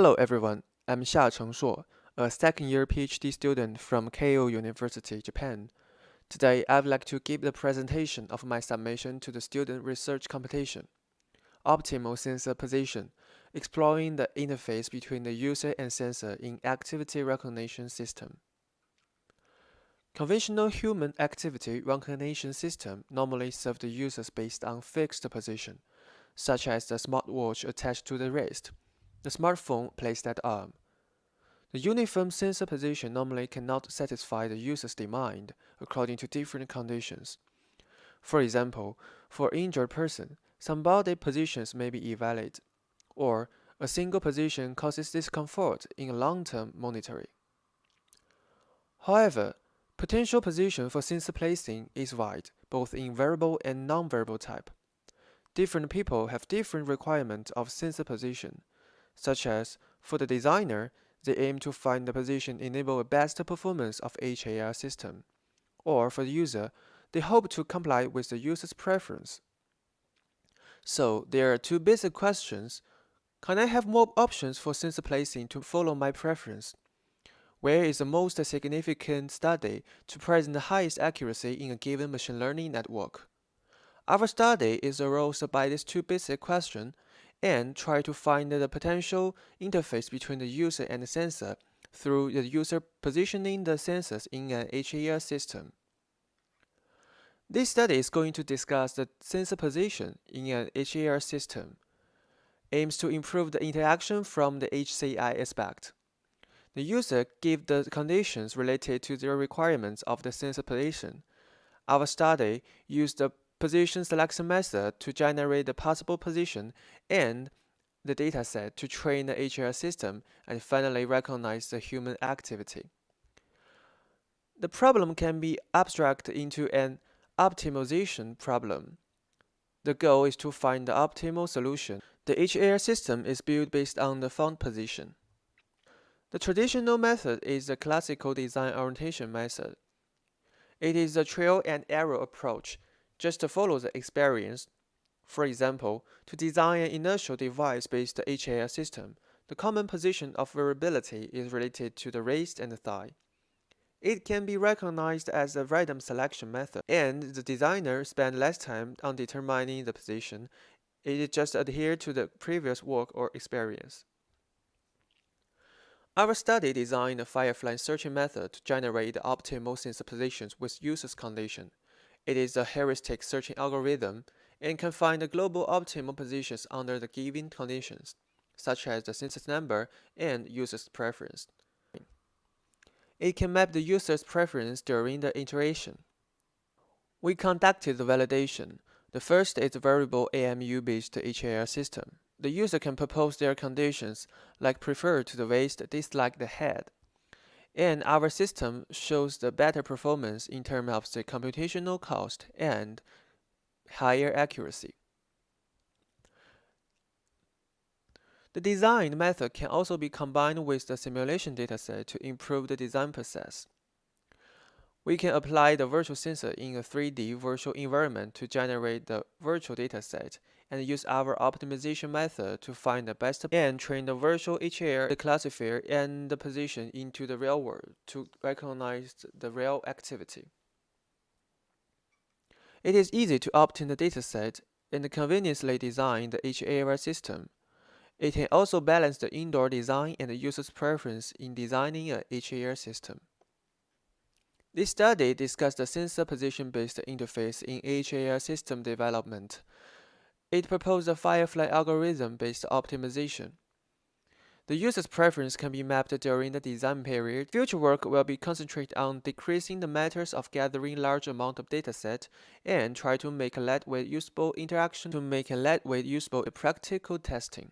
Hello everyone, I'm Xia Chengshuo, a second-year PhD student from Keio University, Japan. Today, I'd like to give the presentation of my submission to the student research competition, Optimal Sensor Position, exploring the interface between the user and sensor in activity recognition system. Conventional human activity recognition system normally serve the users based on fixed position, such as the smartwatch attached to the wrist, the smartphone placed at arm. The uniform sensor position normally cannot satisfy the user's demand according to different conditions. For example, for an injured person, some body positions may be invalid, or a single position causes discomfort in long-term monitoring. However, potential position for sensor placing is wide, both in variable and non-variable type. Different people have different requirements of sensor position, such as, for the designer, they aim to find the position enable a best performance of HAR system, or for the user, they hope to comply with the user's preference. So there are two basic questions. Can I have more options for sensor placing to follow my preference? Where is the most significant study to present the highest accuracy in a given machine learning network? Our study is aroused by these two basic questions and try to find the potential interface between the user and the sensor through the user positioning the sensors in an HAR system. This study is going to discuss the sensor position in an HAR system, aims to improve the interaction from the HCI aspect. The user gives the conditions related to their requirements of the sensor position. Our study used the position selection method to generate the possible position and the dataset to train the HAR system and finally recognize the human activity. The problem can be abstracted into an optimization problem. The goal is to find the optimal solution. The HAR system is built based on the font position. The traditional method is the classical design orientation method. It is a trial and error approach, just to follow the experience. For example, to design an inertial device-based HAR system, the common position of variability is related to the wrist and the thigh. It can be recognized as a random selection method, and the designer spends less time on determining the position. It just adheres to the previous work or experience. Our study designed a Firefly searching method to generate the optimal sensor positions with user's condition. It is a heuristic searching algorithm and can find the global optimal positions under the given conditions, such as the sensor number and user's preference. It can map the user's preference during the iteration. We conducted the validation. The first is a variable AMU-based HAR system. The user can propose their conditions, like prefer to the waist, dislike the head. And our system shows the better performance in terms of the computational cost and higher accuracy. The design method can also be combined with the simulation dataset to improve the design process. We can apply the virtual sensor in a 3D virtual environment to generate the virtual dataset and use our optimization method to find the best and train the virtual HAR, the classifier, and the position into the real world to recognize the real activity. It is easy to obtain the dataset and conveniently design the HAR system. It can also balance the indoor design and the user's preference in designing a HAR system. This study discussed the sensor position-based interface in HAR system development. It proposed a Firefly algorithm-based optimization. The user's preference can be mapped during the design period. Future work will be concentrated on decreasing the matters of gathering large amount of dataset and try to make a lightweight usable interaction to make a lightweight usable practical testing.